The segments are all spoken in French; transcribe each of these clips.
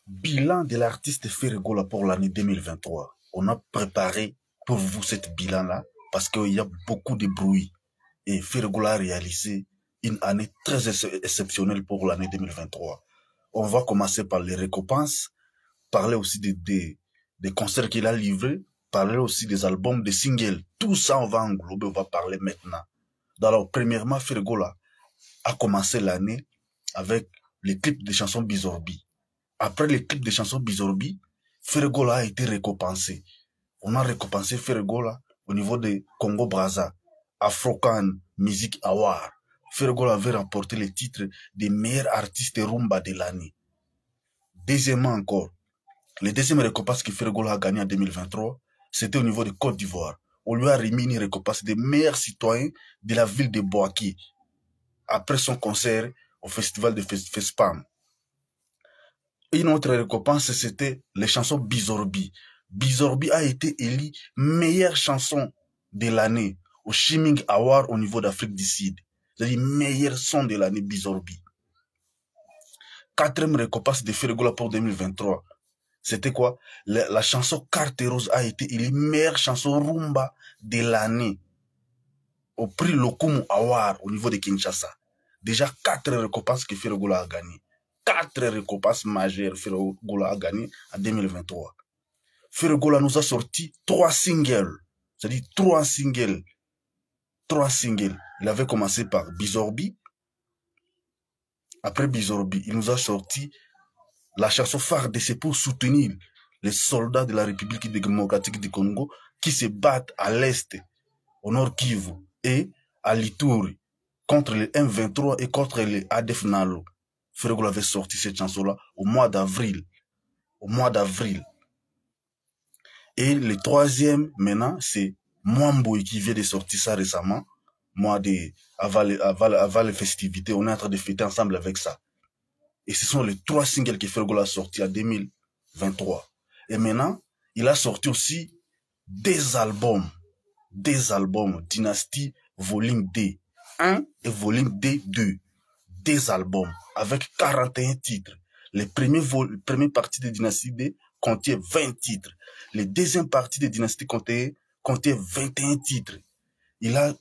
Bilan de l'artiste Ferregola pour l'année 2023. On a préparé pour vous cette bilan-là parce qu'il y a beaucoup de bruit. Et Ferregola a réalisé une année très exceptionnelle pour l'année 2023. On va commencer par les récompenses, parler aussi des concerts qu'il a livrés, parler aussi des albums, des singles. Tout ça, on va englober, on va parler maintenant. Alors, premièrement, Ferregola a commencé l'année avec les clips des chansons Bizorbi. Après les clips des chansons Bizorbi, Ferregola a été récompensé. On a récompensé Ferregola au niveau de Congo-Brazza, Afrocan Music Award. Ferregola avait remporté le titre des meilleurs artistes rumba de l'année. Deuxièmement encore, le deuxième récompense que Ferregola a gagné en 2023, c'était au niveau de Côte d'Ivoire. On lui a remis une récompense des meilleurs citoyens de la ville de Boaké après son concert au festival de FESPAM. Une autre récompense, c'était les chansons Bizorbi. Bizorbi a été élu meilleure chanson de l'année au Shiming Award au niveau d'Afrique du Sud. C'est-à-dire meilleur son de l'année Bizorbi. Quatrième récompense de Ferregola pour 2023. C'était quoi? La chanson Carte Rose a été élue meilleure chanson rumba de l'année au prix Lokumu Award au niveau de Kinshasa. Déjà 4 récompenses que Ferregola a gagné. 4 récompenses majeures Ferregola a gagné en 2023. Ferregola nous a sorti 3 singles. C'est-à-dire 3 singles. 3 singles. Il avait commencé par Bizorbi. Après Bizorbi, il nous a sorti la chanson phare de c'est pour soutenir les soldats de la République démocratique du Congo qui se battent à l'est, au nord Kivu et à l'Ituri contre les M23 et contre les ADF Nalo. Ferregola avait sorti cette chanson-là au mois d'avril. Au mois d'avril. Et le troisième, maintenant, c'est Mwamboy qui vient de sortir ça récemment. Avant les festivités, on est en train de fêter ensemble avec ça. Et ce sont les 3 singles que Ferregola a sortis en 2023. Et maintenant, il a sorti aussi des albums. Dynastie Volume D 1 et Volume D 2. Des albums avec 41 titres. Les premières parties de Dynastie D contiennent 20 titres. Les deuxièmes parties de Dynastie contiennent 21 titres. Il a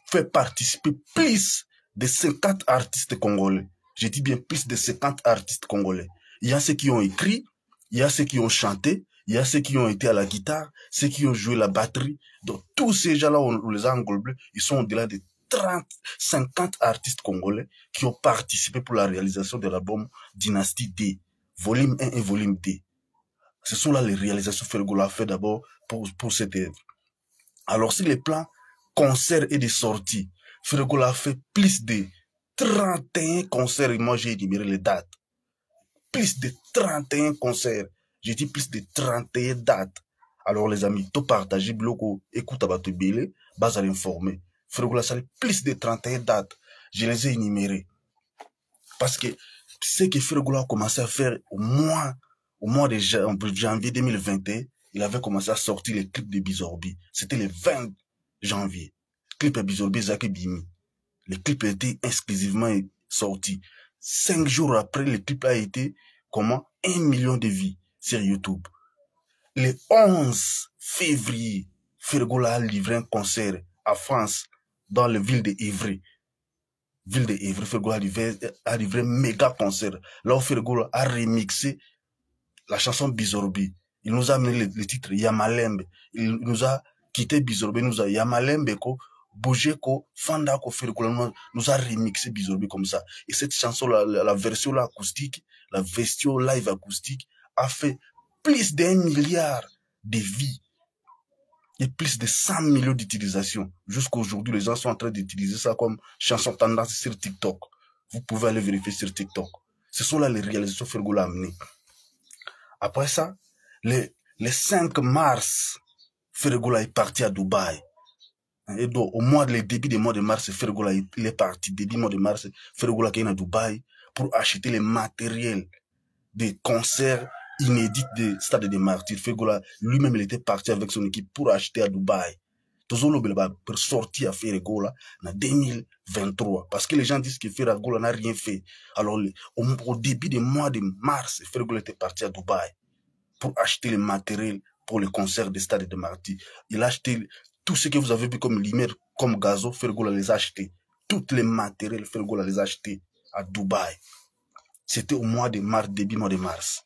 fait participer plus de 50 artistes congolais. Je dis bien plus de 50 artistes congolais. Il y a ceux qui ont écrit, il y a ceux qui ont chanté, il y a ceux qui ont été à la guitare, ceux qui ont joué la batterie. Donc tous ces gens-là, on les a englobés, ils sont au-delà de 50 artistes congolais qui ont participé pour la réalisation de l'album Dynastie D, volume 1 et volume D. Ce sont là les réalisations que Ferregola a fait d'abord pour cette œuvre. Alors sur les plans concerts et des sorties, Ferregola a fait plus de 31 concerts et moi j'ai énuméré les dates. Plus de 31 concerts. J'ai dit plus de 31 dates. Alors les amis, tout partagez, bloco, écoute à votre bélé, base à l'informer. Ferregola a plus de 31 dates. Je les ai énumérées. Parce que ce que Ferregola a commencé à faire au mois de janvier 2021, il avait commencé à sortir les clips de Bizorbi. C'était le 20 janvier. Clip de Bizorbi, Zaki Bimi. Le clip a été exclusivement sorti. 5 jours après, le clip a été, 1 million de vues sur YouTube. Le 11 février, Ferregola a livré un concert à France, dans la ville de Ivry. Ferregola a livré un méga concert. Là où Ferregola a remixé la chanson Bizorbi. Il nous a amené le titre Yamalembe. Il nous a quitté Bizorbi, il nous a Yamalembe ko, Bougé ko, Fanda ko, Ferregola nous a remixé Bizorbi comme ça. Et cette chanson, la version là, acoustique, la version live acoustique, a fait plus d'1 milliard de vies et plus de 100 millions d'utilisations. Jusqu'aujourd'hui, les gens sont en train d'utiliser ça comme chanson tendance sur TikTok. Vous pouvez aller vérifier sur TikTok. Ce sont là les réalisations que Ferregola a amenées. Après ça, le 5 mars, Ferregola est parti à Dubaï. Et donc, le début du mois de mars, Ferregola il est parti. Début du mois de mars, Ferregola est à Dubaï pour acheter les matériels des concerts inédits de Stade des Martyrs. Ferregola, lui-même, il était parti avec son équipe pour acheter à Dubaï. Tozolo Belba pour sortir à Ferregola en 2023. Parce que les gens disent que Ferregola n'a rien fait. Alors, au début du mois de mars, Ferregola était parti à Dubaï pour acheter le matériel pour le concert des Stades de Martyrs. Il a acheté tout ce que vous avez vu comme lumière, comme gazo, Ferregola les a achetés. Tous les matériels, Ferregola les a achetés à Dubaï. C'était au mois de mars, début mois de mars.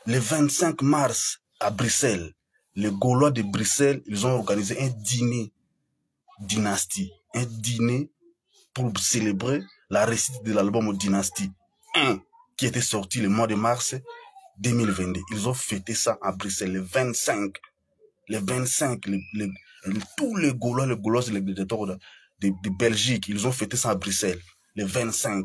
Le 25 mars, à Bruxelles, les Gaulois de Bruxelles, ils ont organisé un dîner Dynastie. Un dîner pour célébrer la réussite de l'album Dynastie 1 qui était sorti le mois de mars 2022. Ils ont fêté ça à Bruxelles le 25. Le 25, tous les Gaulois, les gladiateurs de Belgique, ils ont fêté ça à Bruxelles le 25.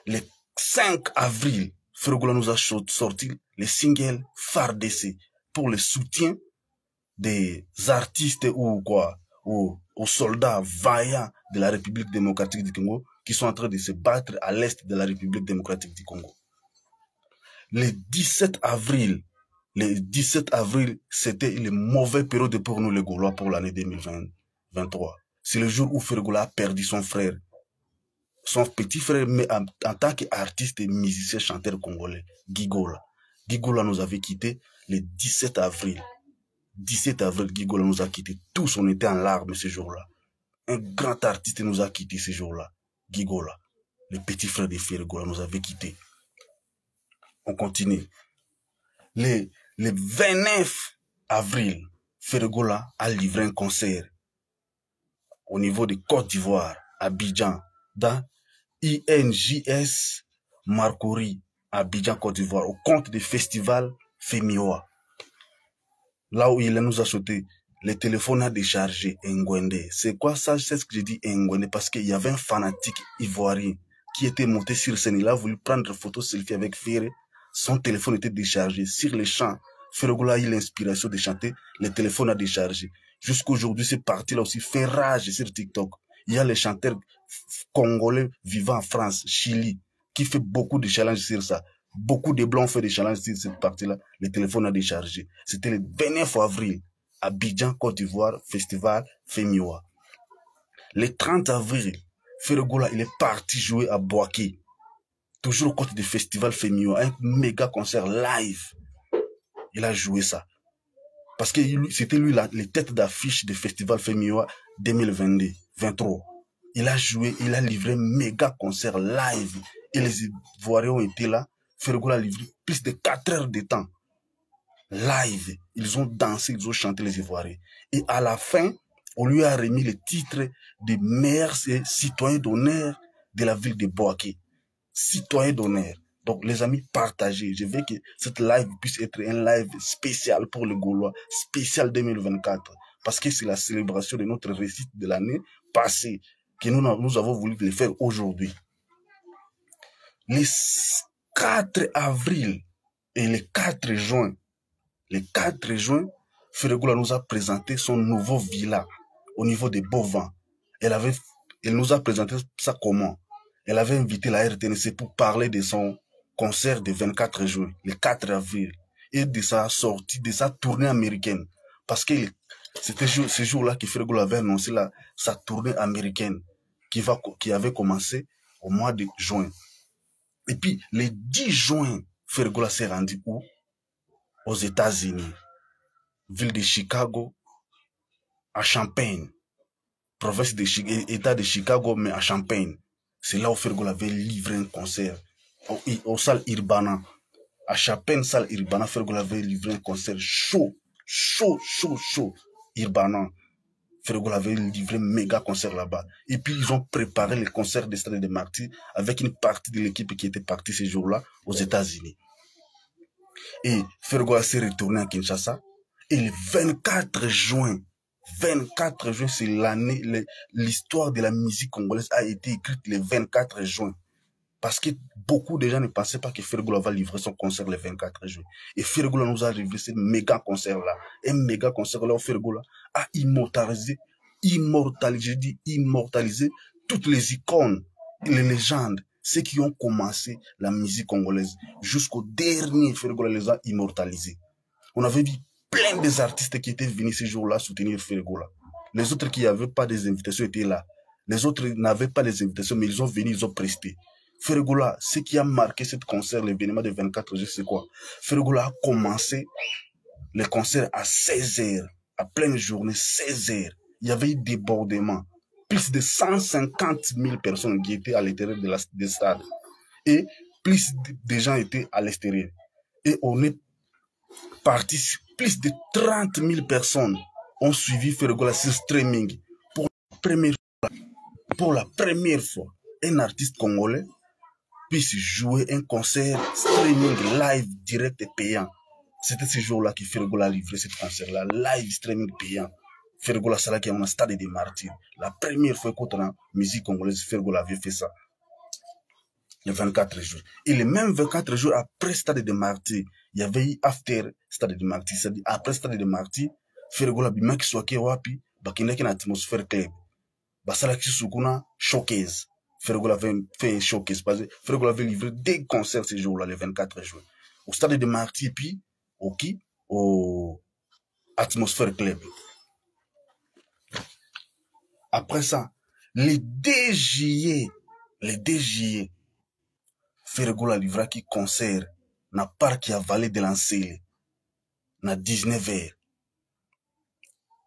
Le 5 avril, Ferregola nous a sorti le single FARDC pour le soutien des artistes ou quoi, aux soldats vaillants de la République démocratique du Congo qui sont en train de se battre à l'est de la République démocratique du Congo. Le 17 avril, c'était le mauvais période pour nous les Gaulois pour l'année 2023. C'est le jour où Ferregola a perdu son frère. Son petit frère, mais en tant qu'artiste et musicien chanteur congolais, Gigola. Gigola nous avait quittés le 17 avril. 17 avril, Gigola nous a quittés. Tous, on était en larmes ce jour-là. Un grand artiste nous a quittés ce jour-là. Gigola. Le petit frère de Ferregola nous avait quittés. On continue. Le 29 avril, Ferregola a livré un concert au niveau de Côte d'Ivoire, à Abidjan, dans INJS Marcory, à Abidjan, Côte d'Ivoire, au compte du festival Femioa. Là où il nous a sauté, le téléphone a déchargé Ngwende. C'est quoi ça? C'est ce que j'ai dit Ngwende, parce qu'il y avait un fanatique ivoirien qui était monté sur scène. Il a voulu prendre une photo selfie avec Ferre. Son téléphone était déchargé. Sur les chants, Ferregola a eu l'inspiration de chanter. Le téléphone a déchargé. Jusqu'aujourd'hui, c'est parti-là aussi fait rage sur TikTok. Il y a les chanteurs congolais vivant en France, Chili, qui fait beaucoup de challenges sur ça. Beaucoup de blancs ont fait des challenges sur cette partie-là. Le téléphone a déchargé. C'était le 29 avril, à Abidjan, Côte d'Ivoire, festival Femioa. Le 30 avril, Ferregola, il est parti jouer à Boaké. Toujours au côté du festival Femioa, un méga concert live. Il a joué ça. Parce que c'était lui les têtes d'affiche du festival Femioa 2022-23. Il a joué, il a livré un méga concert live. Et les Ivoiriens ont été là. Ferregola a livré plus de 4 heures de temps. Live. Ils ont dansé, ils ont chanté les Ivoiriens. Et à la fin, on lui a remis le titre de meilleur citoyen d'honneur de la ville de Boaké. Citoyen d'honneur. Donc, les amis, partagez. Je veux que cette live puisse être un live spécial pour le Gaulois, spécial 2024. Parce que c'est la célébration de notre réussite de l'année passée que nous avons voulu le faire aujourd'hui. Le 4 avril et le 4 juin, Ferregola nous a présenté son nouveau villa au niveau de Bovin. Elle nous a présenté ça comment? Elle avait invité la RTNC pour parler de son concert du 24 juin, le 4 avril, et de sa sortie, de sa tournée américaine. Parce que c'était ce jour-là que Ferregola avait annoncé sa tournée américaine qui avait commencé au mois de juin. Et puis, le 10 juin, Ferregola s'est rendu où? Aux États-Unis. Ville de Chicago, à Champaign. Province de État de Chicago, mais à Champaign. C'est là où Ferregola avait livré un concert. Au salle Urbana. À Champaign, salle Urbana, Ferregola avait livré un concert chaud. Urbana. Ferregola avait livré un méga concert là-bas. Et puis, ils ont préparé le concert des Stades de Martyrs avec une partie de l'équipe qui était partie ce jour-là aux États-Unis. Et Ferregola s'est retourné à Kinshasa. Et le 24 juin, c'est l'année, l'histoire de la musique congolaise a été écrite le 24 juin. Parce que beaucoup de gens ne pensaient pas que Ferregola va livrer son concert le 24 juin. Et Ferregola nous a livré ce méga concert-là. Un méga concert-là où Ferregola a immortalisé toutes les icônes, les légendes, ceux qui ont commencé la musique congolaise. Jusqu'au dernier, Ferregola les a immortalisés. On avait vu plein des artistes qui étaient venus ce jour-là soutenir Fergola. Les autres qui n'avaient pas des invitations étaient là. Les autres n'avaient pas les invitations, mais ils ont venu, ils ont presté. Fergola, ce qui a marqué ce concert, l'événement de 24 juillet, c'est quoi? Fergola a commencé le concert à 16h, à pleine journée, 16h. Il y avait eu débordement. Plus de 150 000 personnes qui étaient à l'intérieur de stade. Et plus de gens étaient à l'extérieur. Et on est parti, plus de 30 000 personnes ont suivi Fergola sur streaming. Pour la première fois, un artiste congolais puisse jouer un concert streaming live direct et payant. C'était ce jour-là que Fergola a livré ce concert-là, live streaming payant. Fergola Sala qui est un stade des martyrs. La première fois qu'on a musique congolaise, Fergola avait fait ça. Le 24 jours. Et les mêmes 24 jours après Stade des Martyrs, il y avait eu After Stade des Martyrs. C'est-à-dire après Stade des Martyrs, Fergola bima ki swake wapi, bakindaki na Atmosphère Club. Basala ki sukuna showcase. Fergola avait fait un showcase. Fergola avait livré des concerts ce jour-là, le 24 juin. Au Stade des Martyrs, puis au Atmosphère Club. Après ça, les 2 juillet, Fergola livra qui concert na parc ya Vallée de l'Ancele na 19h.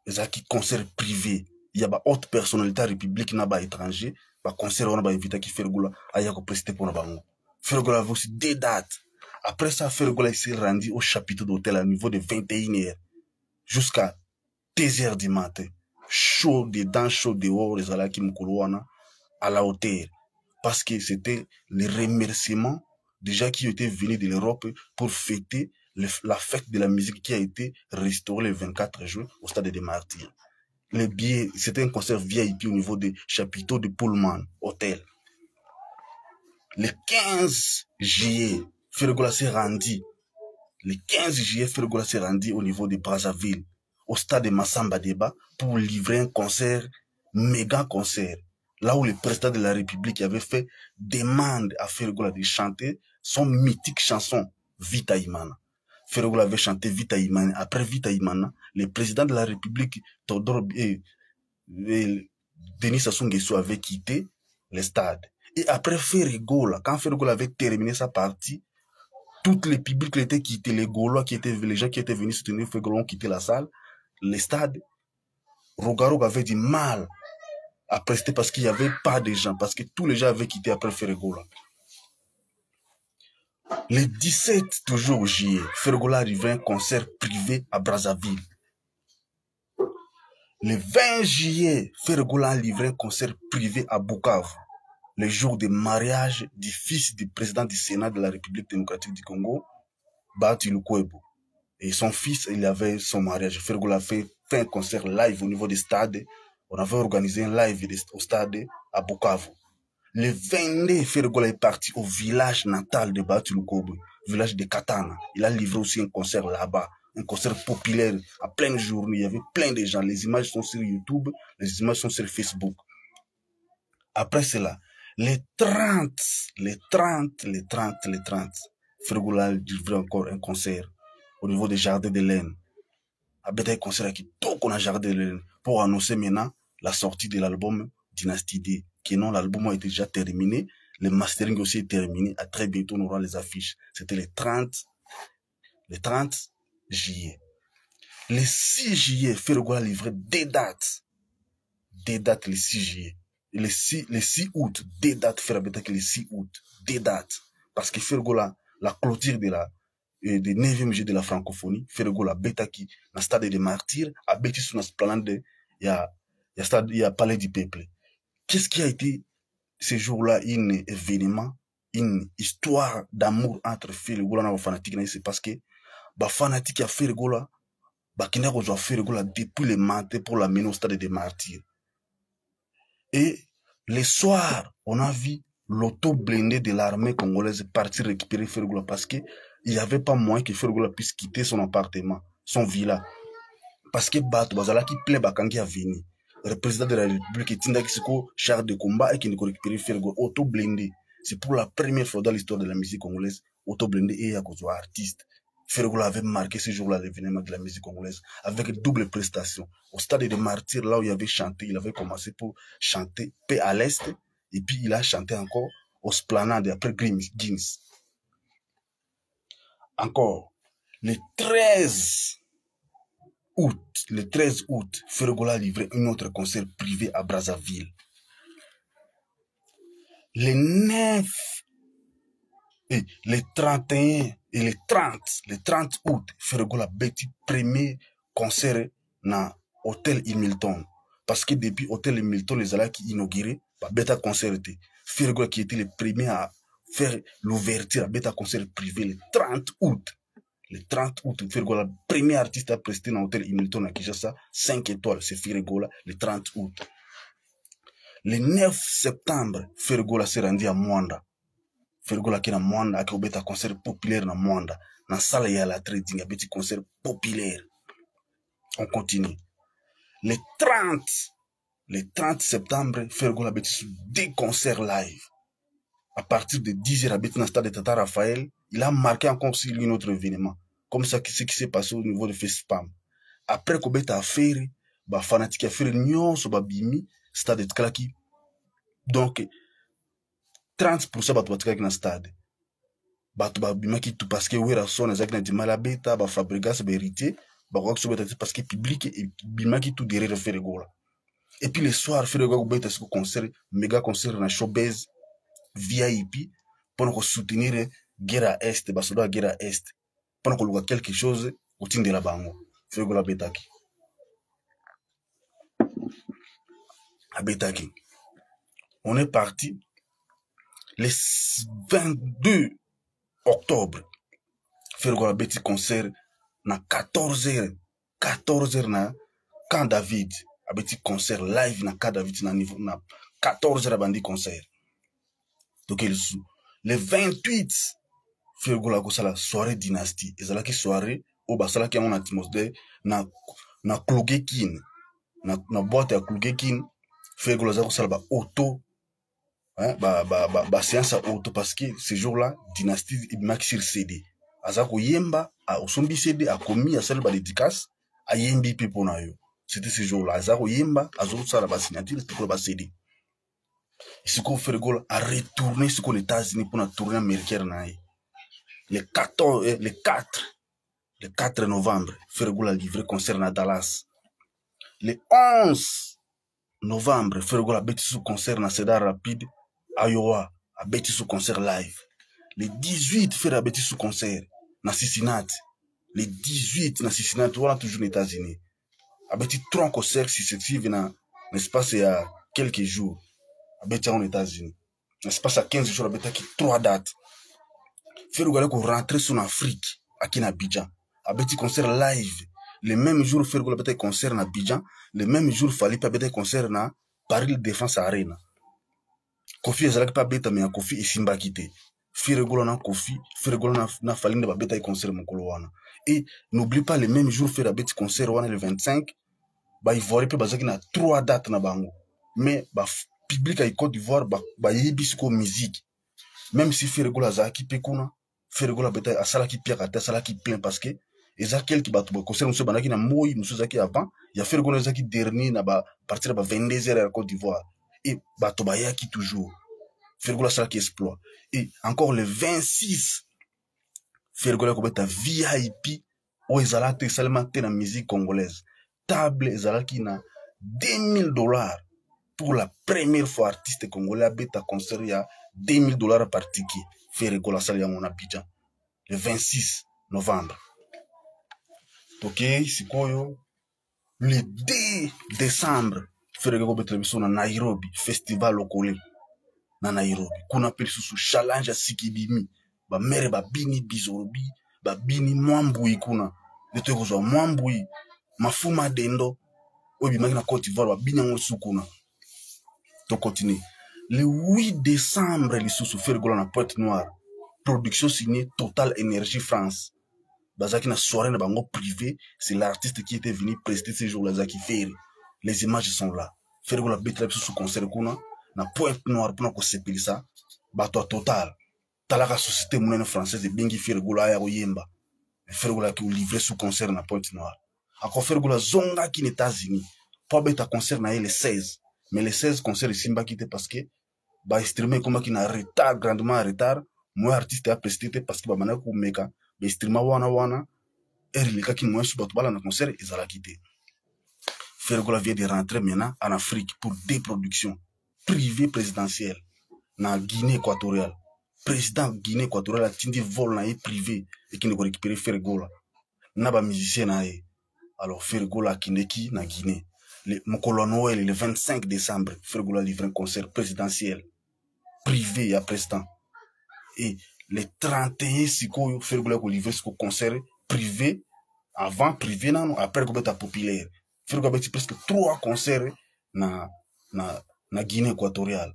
Ezaki concert privé. Il y a ba haute personnalité république na ba étranger, ba concert on ba invité qui Fergola aya ko prester pour na bango. Fergola avait aussi 2 dates. Après ça, Fergola s'est rendu au chapiteau d'hôtel à niveau de 21h jusqu'à 2h du matin. Chaud dedans, chaud dehors, les alaki mukuluana à la hauteur. Parce que c'était les remerciements des gens qui étaient venus de l'Europe pour fêter la fête de la musique qui a été restaurée le 24 juin au Stade des Martyrs. Les billets, c'était un concert VIP au niveau des chapiteaux de Pullman Hotel. Le 15 juillet, Fergola s'est rendu. Le 15 juillet, Fergola s'est rendu au niveau de Brazzaville, au stade de Massamba Deba, pour livrer un concert, méga concert. Là où le président de la République avait fait demande à Fergola de chanter son mythique chanson, Vita Imana. Fergola avait chanté Vita Imana. Après Vita Imana, le président de la République, Denis Sassou Nguesso, avait quitté le stade. Et après Fergola, quand Fergola avait terminé sa partie, tous les publics qui étaient quittés, les Gaulois les gens qui étaient venus soutenir Fergola ont quitté la salle, le stade. Rogarog avait du mal à prester parce qu'il n'y avait pas de gens, parce que tous les gens avaient quitté après Fergola. Le 17, toujours juillet, Fergola arrivait à un concert privé à Brazzaville. Le 20 juillet, Fergola a livré un concert privé à Bukavu, le jour du mariage du fils du président du Sénat de la République démocratique du Congo, Bahati Lukwebo. Et son fils, il avait son mariage. Fergola a fait un concert live au niveau du stade. On avait organisé un live au stade à Bukavu. Le 22, Fergola est parti au village natal de Bahati Lukwebo, village de Katana. Il a livré aussi un concert là-bas. Un concert populaire à pleine journée. Il y avait plein de gens. Les images sont sur YouTube, les images sont sur Facebook. Après cela, les 30, Fergola a livré encore un concert au niveau des jardins de laine. À Beta concert qui donc on a jardin de laine pour annoncer maintenant la sortie de l'album Dynasty D. Qui non, l'album a été déjà terminé. Le mastering aussi est terminé. À très bientôt, on aura les affiches. C'était le 30 juillet. Le 6 juillet, Fergola a livré 2 dates. 2 dates le 6 juillet. Le 6 août, 2 dates Ferabeta que le 6 août. 2 dates. Parce que Fergola, la clôture de la 9e juillet de la francophonie, Fergola beta qui, dans le stade des martyrs, a bêti sur notre plan de, il y a Palais du Peuple. Qu'est-ce qui a été ce jour-là, un événement, une histoire d'amour entre Fergola et les fanatiques? C'est parce que, les fanatiques à Fergola, qui n'a pas Fergola depuis le matin pour l'amener au stade des martyrs. Et le soir, on a vu l'auto blindé de l'armée congolaise partir récupérer Fergola parce qu'il n'y avait pas moyen que Fergola puisse quitter son appartement, son villa. Parce que Bato Bazala qui plaît Bakangi a venu. Le président de la République est Kisiko, char de combat et qui ne récupérer Fergola, auto blindé. C'est pour la première fois dans l'histoire de la musique congolaise, auto blindé et à cause artiste. Ferregola avait marqué ce jour-là l'événement de la musique congolaise avec double prestation. Au stade de Martyrs, là où il avait chanté, il avait commencé pour chanter Paix à l'Est et puis il a chanté encore au Splanade après Gins. Encore, le 13 août, Ferregola a livré un autre concert privé à Brazzaville. Le 9 et le 31 et le 30 août, Ferregola a bêti premier concert dans l'hôtel Hamilton. Parce que depuis l'hôtel Hamilton, les allants qui inauguré, bêta concert. Ferregola qui était le premier à faire l'ouverture à bêta concert privé le 30 août. Le 30 août, Ferregola, premier artiste à prester dans l'hôtel Hamilton à Kinshasa, 5 étoiles, c'est Ferregola, le 30 août. Le 9 septembre, Ferregola s'est rendu à Mwanda. Ferregola qui est à Mwanda, a fait un concert populaire dans Mwanda. Dans la salle, il y a la trading, un petit concert populaire. On continue. Le 30 septembre, Ferregola a fait des concerts live. À partir de 10h, à dans le stade de Tata Raphaël, il a marqué encore sur un autre événement. Comme ça, ce qui s'est passé au niveau de FESPAM. Après qu'on ait affaire, les fanatiques ont fait une bimi, stade de Tkalaki. Donc, 30% de battu dans le stade. Battu bimaki tout parce que oui, la sonne, les gens du malabeta, les fabricants, les héritiers, parce que le public et bimaki tout derrière Ferregola. Et puis le soir, Ferregola a fait un concert, méga concert dans Showbiz, VIP, pour soutenir la guerre à Est, les soldats de la guerre à Est. Pendant qu'on voit quelque chose au team de la bango. Ferregola Betaki. À Betaki. On est parti le 22 octobre. Ferregola Beti concert na 14h. 14h na Camp David. A Beti concert live na Camp David na niveau na 14h bandi concert. Donc le 28 Ferregola kosala soirée dynastie. Ezalaki soirée au basalaki mon atmosphère na Klugekin. Na boîte à Klugekin. Ferregola za kosala ba auto. Hein, séance à auto parce que ce jour-là, dynastie Ibimaki sur CD. Azako yemba, a osombi CD, a commis à celle ba dédicace, a yembi pour na yo. C'était ce jour-là. Azako yemba, azo sala ba signature, c'était pour ba CD. Ce qu'on fait a retourné sur les États-Unis pour la tournée américaine na yo. Le 4 novembre, Ferregola a livré concert à Dallas. Le 11 novembre, Ferregola a bêti sous concert à Cedar Rapide, Iowa, a bêti sous concert live. Le 18, Ferregola a bêti sous concert à Cincinnati. Le 18, à Cincinnati, on a toujours les États-Unis. A bêti 3 concerts successifs dans l'espace il y a quelques jours. A bêti aux États-Unis. L'espace à 15 jours, a bêti 3 dates. Ferregola a rentré sur l'Afrique, à Abidjan. A bêti concert live. Le même jour, Ferregola a bêti concert à Abidjan. Le même jour, Fali a bêti concert à Paris Défense Arena. Kofi ezalaki pa beta mais Kofi esimba kite. Ferregola na Kofi, Ferregola na Fali na beta concert mokolo wana. Et n'oublie pas le même jour faire beta concert wana le 25, ba Ivoire pe bazaki na 3 dates na bango. Mais ba public à Côte d'Ivoire ba yebisiko musique. Même si Ferregola zaki pe kuna, Ferregola beta asalaki pia kata asalaki plein parce que ezaki qui batu ba concert muso banaki na moyi muso zaki avant, ya Ferregola zaki dernier na ba partir ba 22h à Côte d'Ivoire. Et Batobaya qui toujours. Ferregola ça qui exploit. Et encore le 26, Ferregola a VIP où ils allaient seulement la musique congolaise. Table ils allaient qui na $2000 pour la première fois artiste congolais à bêta concert à $2000 par ticket. Ferregola ça mon Abidjan. Le 26 novembre. Ok, c'est quoi yo? Le 2 décembre. Ferregola betelemiso na Nairobi, festival lokole na Nairobi. Kuna peli susu challenge sikibimi. Ba mere ba bini bizorobi, ba bini mwambui kuna. Leto kozwa mwambui, mafuma dendo. Obi maki na Côte d'Ivoire ba bini ngol sukuna. To continue. Le 8 décembre lisusu Ferregola na Pointe-Noire. Production signée Total Energy France. Bazaki na soirée na bango privé, c'est l'artiste qui était venu prester ces jours-là Zaki Ferry. Les images sont là. Ferregola bête là sous concert kuna na Pointe-Noire pour qu'on s'épile ça. Bato Total. Talaka société moyenne française de Bengi Ferregola ya oyemba. Fergola qui livré sous concert na Pointe-Noire. Encore Fergola zonga qui les États-Unis. Pas bête à concert na les 16. Mais les 16 concerts ici m'a quitté parce que bah streamer comme qui na retard grandement en retard. Moi artiste a presté parce que bah mana ko meka, bah streamer wana et les cas qui moi sous batubala na concert ils allaient quitter. Fergola vient de rentrer maintenant en Afrique pour des productions privées présidentielles na Guinée équatoriale. Président Guinée équatoriale a tindi vol na privé et qui ne peut récupérer Fergola. Na ba musicien na e. Alors Fergola Kineki na Guinée. Mokolo Noël le 25 décembre, Fergola livre un concert présidentiel privé à président. Et le 31 sikoyo Fergola ko livre ce concert privé avant privé non après ko beta populaire. Fergola beti presque 3 concerts na Guinée équatoriale.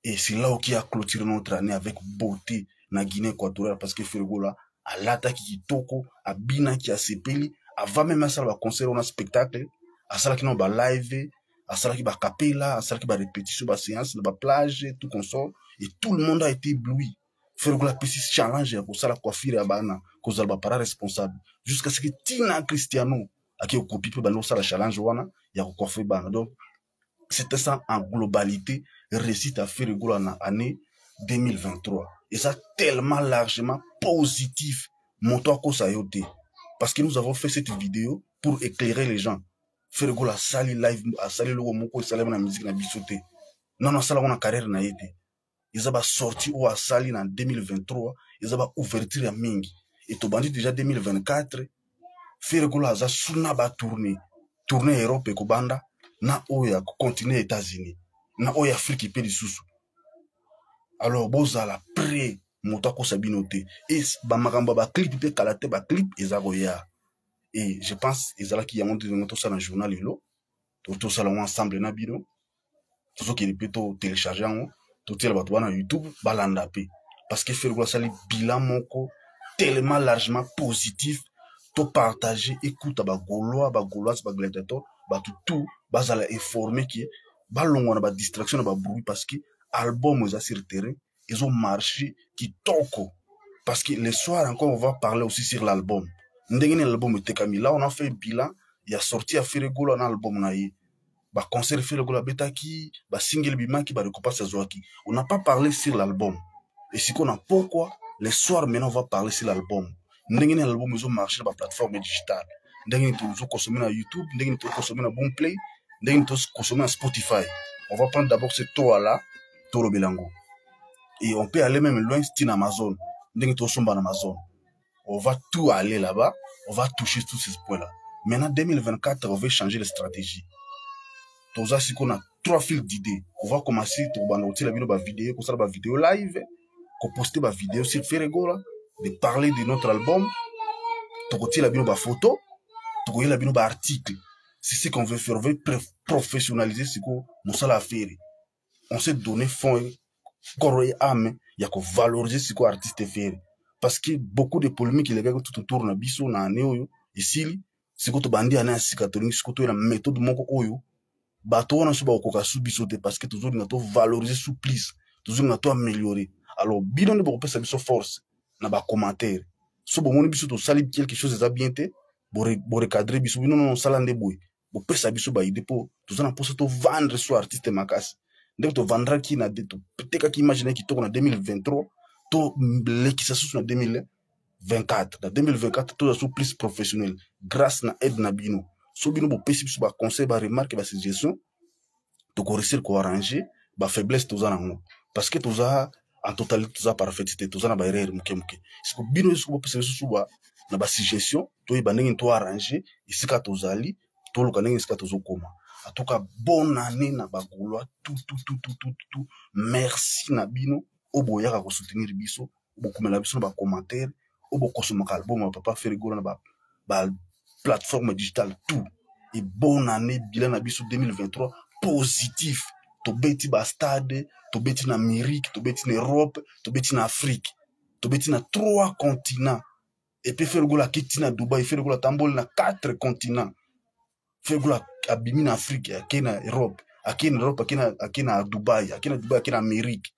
Et c'est là où qui a clôturé notre année avec beauté na Guinée équatoriale parce que Fergola a l'attaque qui toko, a bina qui a sepeli, avant même à ça va concert on a spectacle, à ça qui non ba live, à ça qui ba capella, à ça qui ba répétition, ba séance, ba plage, tout consort et tout le monde a été ébloui. Fergola petit challenge pour ça la coiffure à bana, cause alba para responsable jusqu'à ce que Tina Cristiano a qui copie pour ba ça la challenge wana, ya ko coiffer bana. Donc c'était ça en globalité, récite à Fergola en année 2023. Et ça tellement largement positif, montant qu'on s'ayote. Parce que nous avons fait cette vidéo pour éclairer les gens. Fergola sali live, a sali logo moko, sali na musique na bisote. Non, sali na carrière na yete. Ils ont sorti ou a sali en 2023, ils ont ouverture à mingi. Et tout bandit déjà 2024, Fergola a suna ba tourner Europe et Kobanda. Na oya continent États-Unis na oya Afrique pe lisusu. Alors bozala prêt motako sabinote et ba makamba ba clip pe kalate ba clip ezagoya et je pense ezala ki yamonde de ça dans journal lelo tout ça ensemble na bino tout ce qui est plutôt télécharger en tout tel ba na YouTube balanda pe parce que Fergola sali bilan moko tellement largement positif to partager écoute ba gaulois ba gladiateur ba tout bazala informer qui balongwa na ba distraction na ba bruit parce que album aux sur terrain ils ont marché qui toko parce que le soir encore on va parler aussi sur l'album ndengene l'album était comme là on a fait bilan il a sorti à Fergola un album na yi ba concert Fergola betaki ba single bimaki ba recopa sazoaki on n'a pas parlé sur l'album et si qu'on a pourquoi le soir maintenant on va parler sur l'album ndengene l'album ils ont marché ba plateforme digitale ndengene to consommer na YouTube ndengene to consommer na Boomplay ndengene to consommer na Spotify. On va prendre d'abord ce tour là Toro Belango et on peut aller même loin style Amazon ndengene to somba na Amazon. On va tout aller là-bas, on va toucher tous ces points là. Maintenant 2024 on va changer de stratégie. Toza si qu'on a 3 fils d'idées. On va commencer to banoti la vidéo ko ça ba vidéo live ko poster ba vidéo sur Fergola de parler de notre album. To ko la ba photo, to ko la ba article. C'est ce qu'on veut faire, on veut professionnaliser ce qu'on nous a fait. On s'est donné fond, corps et âme, il y a qu'on valoriser ce qu'on artiste fait. Parce que beaucoup de polémiques, les gars, tout autour na biso, na néo, ici, ce qu'on te bandit à n'importe catholique, ce qu'on te la méthode moko oyo, bateau on a suba okoka sous bisote parce que toujours on a valoriser souplesse, toujours on a améliorer. Alors, bidon de beaucoup de force, na ba commentaire. So bon mon biso to sali quelque chose de bien té, bo recadrer biso, non salande boy. Bo pesa biso ba idée pour tout ça na pour to vendre sur artiste makas ndeko to vendre qui na de to peut-être qui imaginer qui to na 2023 to qui ça sous na 2024 na 2024 to ça plus professionnel grâce na aide na bino so bino bo pesi biso ba conseil ba remarque ba suggestion to ko réussir ko arranger ba faiblesse to za na parce que to za en totalité to za parfaitité to za na ba erreur muke c'est que bino so bo pesi biso ba na ba suggestion to e ba ndenge to arranger isika to zali tout le canal est tout comme en tout cas bonne année na bagoulois tout merci nabino oboya ka soutenir biso beaucoup la biso ba commentaire obo consommer album papa Fergola na ba plateforme digitale tout et bonne année bilan na biso 2023 positif to beti ba stade to beti na Amérique to beti na Europe to beti na Afrique to beti na 3 continents et puis Fergola kitina Dubaï Fergola tambol na 4 continents. Fergola abimi na Afrique, akina Europe, akina Dubai, akina Amérique.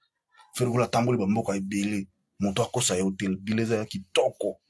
Fergola tamboli ba mboka ebele, moto akosa ya hotel, bileza ya kitoko.